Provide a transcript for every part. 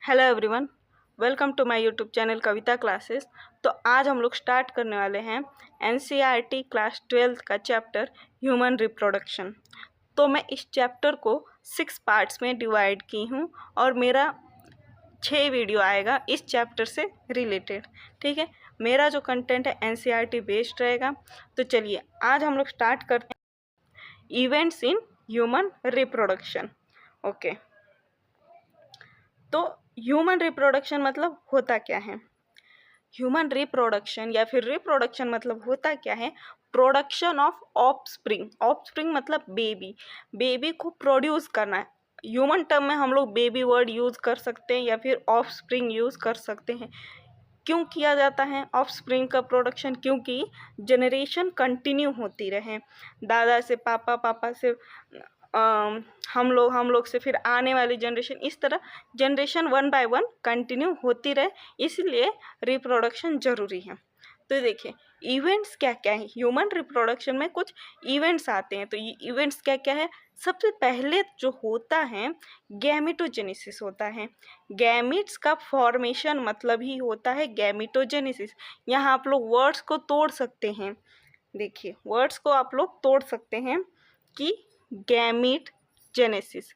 Hello everyone, welcome to my YouTube channel Kavita classes. तो आज हम लोग स्टार्ट करने वाले हैं एनसीईआरटी क्लास 12 का चैप्टर ह्यूमन रिप्रोडक्शन। तो मैं इस चैप्टर को 6 पार्ट्स में डिवाइड की हूँ और मेरा 6 वीडियो आएगा इस चैप्टर से रिलेटेड। ठीक है, मेरा जो कंटेंट है एनसीईआरटी बेस्ड रहेगा। तो चलिए आज हम लोग स्टार्ट करते हैं events in human reproduction. Okay, तो ह्यूमन रिप्रोडक्शन मतलब होता क्या है? ह्यूमन रिप्रोडक्शन या फिर रिप्रोडक्शन मतलब होता क्या है? Production of offspring. ऑफस्प्रिंग मतलब बेबी, बेबी को प्रोड्यूस करना है। ह्यूमन टर्म में हम लोग बेबी वर्ड यूज़ कर सकते हैं या फिर ऑफस्प्रिंग यूज़ कर सकते हैं। क्यों किया जाता है ऑफस्प्रिंग का प्रोडक्शन? क्योंकि जनरेशन कंटिन्यू होती रहे, दादा से पापा, पापा से हम लोग से फिर आने वाली जनरेशन, इस तरह जनरेशन 1 बाय 1 कंटिन्यू होती रहे, इसलिए रिप्रोडक्शन ज़रूरी है। तो देखिए इवेंट्स क्या क्या है ह्यूमन रिप्रोडक्शन में। कुछ इवेंट्स आते हैं, तो ये इवेंट्स क्या क्या है? सबसे पहले जो होता है गैमेटोजेनेसिस होता है। गैमिट्स का फॉर्मेशन मतलब ही होता है गैमेटोजेनेसिस। यहाँ आप लोग वर्ड्स को तोड़ सकते हैं। देखिए वर्ड्स को आप लोग तोड़ सकते हैं कि गैमीट जेनेसिस,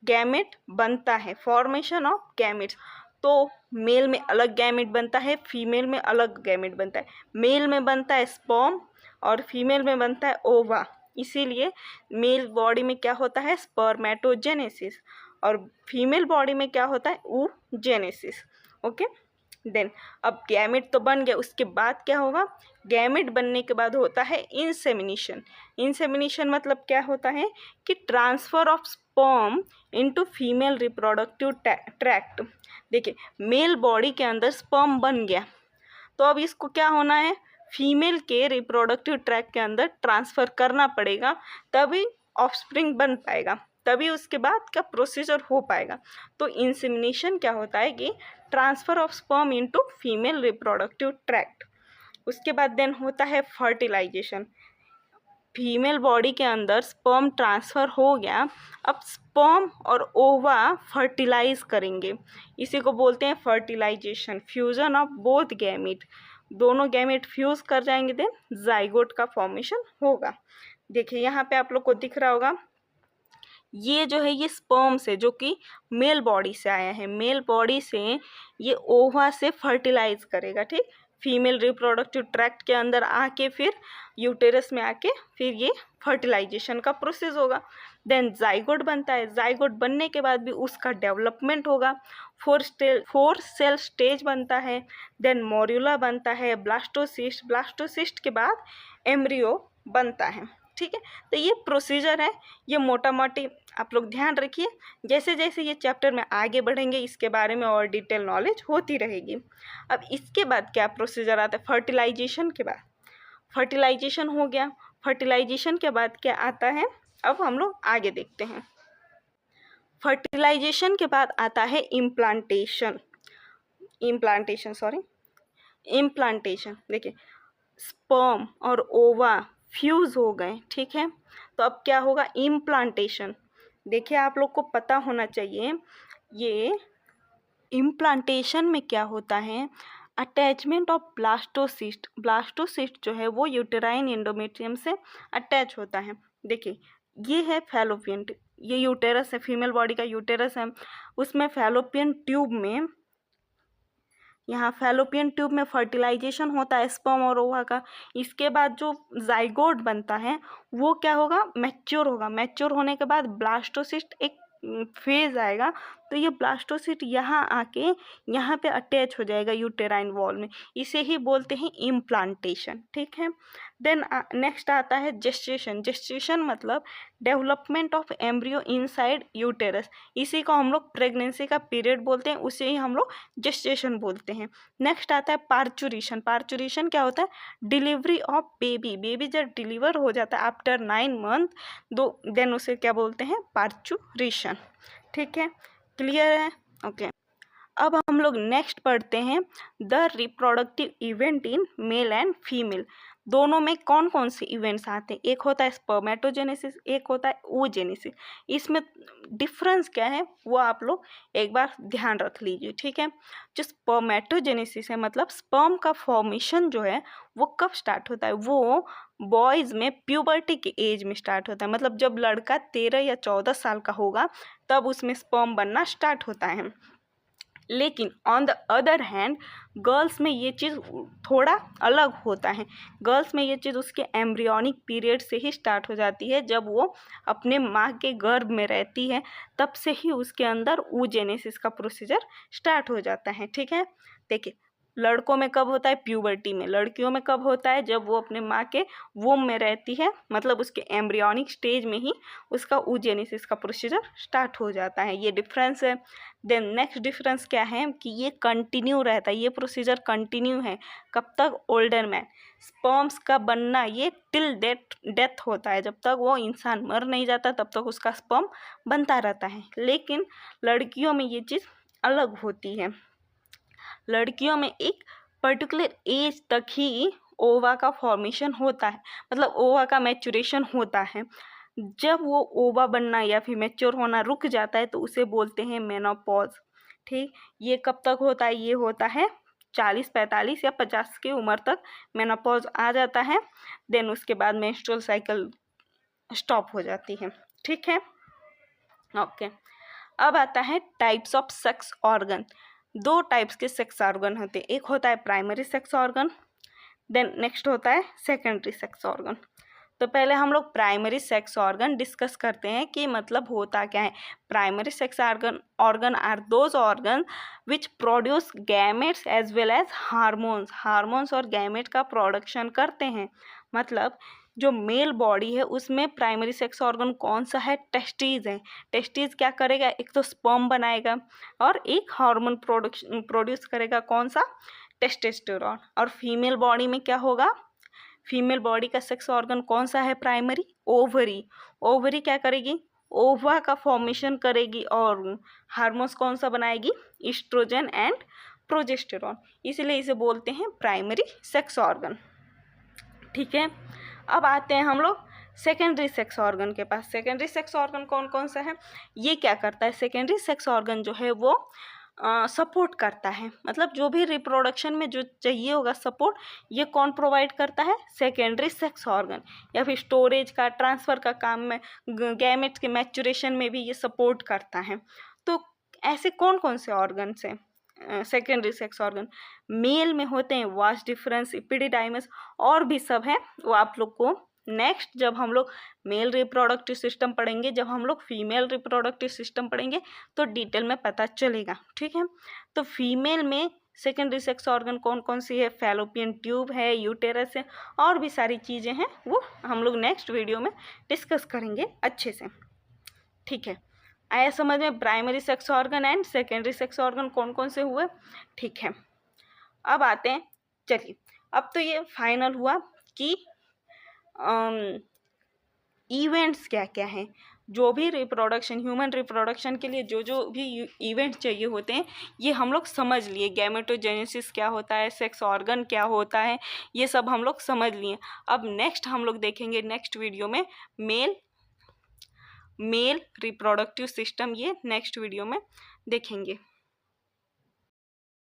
गैमेट बनता है, फॉर्मेशन ऑफ गैमेट्स। तो मेल में अलग गैमेट बनता है, फीमेल में अलग गैमेट बनता है। मेल में बनता है स्पर्म और फीमेल में बनता है ओवा। इसीलिए मेल बॉडी में क्या होता है? स्पर्मेटोजेनेसिस, और फीमेल बॉडी में क्या होता है? oogenesis। ओके, देन अब गैमेट तो बन गया, उसके बाद क्या होगा? गैमेट बनने के बाद होता है इंसेमिनेशन। इंसेमिनेशन मतलब क्या होता है कि transfer of sperm into female reproductive tract. देखिए मेल बॉडी के अंदर स्पर्म बन गया, तो अब इसको क्या होना है? फीमेल के रिप्रोडक्टिव ट्रैक्ट के अंदर ट्रांसफ़र करना पड़ेगा, तभी ऑफस्प्रिंग बन पाएगा, तभी उसके बाद का प्रोसीजर हो पाएगा। तो इंसेमिनेशन क्या होता है कि transfer of sperm into female reproductive tract. उसके बाद देन होता है फर्टिलाइजेशन। फीमेल बॉडी के अंदर स्पर्म ट्रांसफ़र हो गया, अब स्पर्म और ओवा फर्टिलाइज करेंगे, इसी को बोलते हैं fertilisation. Fusion of both gamete, दोनों गैमेट फ्यूज़ कर जाएंगे, देन जाइगोट का फॉर्मेशन होगा। देखिए यहाँ पे आप लोग को दिख रहा होगा, ये जो है ये स्पर्म से, जो कि मेल बॉडी से आया है, मेल बॉडी से ये ओवा से फर्टिलाइज करेगा। ठीक, फीमेल रिप्रोडक्टिव ट्रैक्ट के अंदर आके फिर यूटेरस में आके फिर ये फर्टिलाइजेशन का प्रोसेस होगा। देन जाइगोट बनता है, जाइगोट बनने के बाद भी उसका डेवलपमेंट होगा। 4 सेल स्टेज बनता है, देन मोर्यूला बनता है, ब्लास्टोसिस्ट, ब्लास्टोसिस्ट के बाद एम्ब्रियो बनता है। ठीक है, तो ये प्रोसीजर है, ये मोटा मोटी आप लोग ध्यान रखिए। जैसे जैसे ये चैप्टर में आगे बढ़ेंगे इसके बारे में और डिटेल नॉलेज होती रहेगी। अब इसके बाद क्या प्रोसीजर आता है? फर्टिलाइजेशन के बाद, फर्टिलाइजेशन हो गया, फर्टिलाइजेशन के बाद क्या आता है? अब हम लोग आगे देखते हैं। फर्टिलाइजेशन के बाद आता है इम्प्लांटेशन। इम्प्लांटेशन देखिए स्पर्म और ओवा फ्यूज़ हो गए, ठीक है, तो अब क्या होगा? इम्प्लांटेशन। देखिए आप लोग को पता होना चाहिए, ये इम्प्लांटेशन में क्या होता है? Attachment of blastocyst. ब्लास्टोसिस्ट जो है वो यूटेराइन एंडोमेट्रियम से अटैच होता है। देखिए ये है फैलोपियन, ये यूटेरस है, फीमेल बॉडी का यूटेरस है, उसमें फैलोपियन ट्यूब में, यहाँ फैलोपियन ट्यूब में फर्टिलाइजेशन होता है स्पर्म और ओवा का। इसके बाद जो जाइगोट बनता है वो क्या होगा? मैच्योर होगा। मैच्योर होने के बाद ब्लास्टोसिस्ट एक फेज आएगा, तो ये ब्लास्टोसिस्ट यहाँ आके यहाँ पे अटैच हो जाएगा यूटेराइन वॉल में, इसे ही बोलते हैं इम्प्लांटेशन। ठीक है, देन नेक्स्ट आता है जेस्टेशन। जेस्टेशन मतलब development of embryo inside uterus, इसी को हम लोग प्रेगनेंसी का पीरियड बोलते हैं, उसे ही हम लोग जेस्टेशन बोलते हैं। नेक्स्ट आता है पार्चुरेशन। पार्चुरेशन क्या होता है? Delivery of baby. बेबी जब डिलीवर हो जाता है आफ्टर 9 मंथ, देन उसे क्या बोलते हैं? पार्चुरेशन। ठीक है, क्लियर है? ओके, अब हम लोग नेक्स्ट पढ़ते हैं the reproductive event in male and female. दोनों में कौन कौन से इवेंट्स आते हैं, एक होता है स्पर्मेटोजेनेसिस, एक होता है oogenesis। इसमें डिफरेंस क्या है वो आप लोग एक बार ध्यान रख लीजिए, ठीक है। जो स्पर्मेटोजेनेसिस है मतलब स्पर्म का फॉर्मेशन जो है वो कब स्टार्ट होता है, वो बॉयज़ में प्यूबर्टी के एज में स्टार्ट होता है, मतलब जब लड़का 13 या 14 साल का होगा तब उसमें स्पर्म बनना स्टार्ट होता है। लेकिन on the other hand girls में ये चीज़ थोड़ा अलग होता है। गर्ल्स में ये चीज़ उसके एम्ब्रियोनिक पीरियड से ही स्टार्ट हो जाती है, जब वो अपने माँ के गर्भ में रहती है तब से ही उसके अंदर oogenesis का प्रोसीजर स्टार्ट हो जाता है, ठीक है। देखिए लड़कों में कब होता है, प्यूबर्टी में। लड़कियों में कब होता है, जब वो अपने माँ के वोम में रहती है, मतलब उसके एम्ब्रियोनिक स्टेज में ही उसका oogenesis का प्रोसीजर स्टार्ट हो जाता है। ये डिफरेंस है। देन नेक्स्ट डिफरेंस क्या है कि ये कंटिन्यू रहता है, ये प्रोसीजर कंटिन्यू है। कब तक, ओल्डर मैन। स्पर्म्स का बनना ये टिल डेथ होता है, जब तक वो इंसान मर नहीं जाता तब तक उसका स्पर्म बनता रहता है। लेकिन लड़कियों में ये चीज़ अलग होती है। लड़कियों में एक पर्टिकुलर एज तक ही ओवा का फॉर्मेशन होता है, मतलब ओवा का मैचुरेशन होता है। जब वो ओवा बनना या फिर मैच्योर होना रुक जाता है तो उसे बोलते हैं मेनोपॉज, ठीक। ये कब तक होता है, ये होता है 40, 45 या 50 की उम्र तक मेनोपॉज आ जाता है। देन उसके बाद मेंस्ट्रुअल साइकिल स्टॉप हो जाती है, ठीक है। ओके, अब आता है टाइप्स ऑफ सेक्स ऑर्गन। दो टाइप्स के सेक्स ऑर्गन होते हैं, एक होता है primary sex organ, then next होता है सेकेंडरी सेक्स ऑर्गन। तो पहले हम लोग प्राइमरी सेक्स ऑर्गन डिस्कस करते हैं कि मतलब होता क्या है। Primary sex organ are those organ which produce gametes as well as hormones और गैमेट का प्रोडक्शन करते हैं। मतलब जो मेल बॉडी है उसमें प्राइमरी सेक्स ऑर्गन कौन सा है, टेस्टिस है। टेस्टिस क्या करेगा, एक तो स्पर्म बनाएगा और एक हार्मोन प्रोड्यूस करेगा, कौन सा, टेस्टोस्टेरोन। और फीमेल बॉडी में क्या होगा, फीमेल बॉडी का सेक्स ऑर्गन कौन सा है, प्राइमरी, ओवरी। ओवरी क्या करेगी, ओवा का फॉर्मेशन करेगी और हार्मोन्स कौन सा बनाएगी, ईस्ट्रोजन एंड प्रोजेस्टेरॉन, इसलिए इसे बोलते हैं प्राइमरी सेक्स ऑर्गन, ठीक है। अब आते हैं हम लोग सेकेंडरी सेक्स ऑर्गन के पास। सेकेंडरी सेक्स ऑर्गन कौन कौन सा है, ये क्या करता है, सेकेंडरी सेक्स ऑर्गन जो है वो सपोर्ट करता है, मतलब जो भी रिप्रोडक्शन में जो चाहिए होगा सपोर्ट, ये कौन प्रोवाइड करता है, सेकेंडरी सेक्स ऑर्गन। या फिर स्टोरेज का, ट्रांसफ़र का काम में, गैमेट्स के मैचुरेशन में भी ये सपोर्ट करता है। तो ऐसे कौन कौन से ऑर्गन्स हैं सेकेंडरी सेक्स ऑर्गन, मेल में होते हैं वास डिफरेंस, इपिडिडाइमस और भी सब है, वो आप लोग को नेक्स्ट जब हम लोग मेल रिप्रोडक्टिव सिस्टम पढ़ेंगे, जब हम लोग फीमेल रिप्रोडक्टिव सिस्टम पढ़ेंगे तो डिटेल में पता चलेगा, ठीक है। तो फीमेल में सेकेंडरी सेक्स ऑर्गन कौन कौन सी है, फैलोपियन ट्यूब है, यूटेरस है और भी सारी चीज़ें हैं, वो हम लोग नेक्स्ट वीडियो में डिस्कस करेंगे अच्छे से, ठीक है। आया समझ में, primary sex organ and secondary sex organ कौन कौन से हुए, ठीक है। अब आते हैं, चलिए अब तो ये फाइनल हुआ कि इवेंट्स क्या क्या हैं। जो भी रिप्रोडक्शन, ह्यूमन रिप्रोडक्शन के लिए जो जो भी इवेंट चाहिए होते हैं ये हम लोग समझ लिए। गैमेटोजेनेसिस क्या होता है, सेक्स ऑर्गन क्या होता है, ये सब हम लोग समझ लिए। अब नेक्स्ट हम लोग देखेंगे नेक्स्ट वीडियो में मेल रिप्रोडक्टिव सिस्टम, ये नेक्स्ट वीडियो में देखेंगे।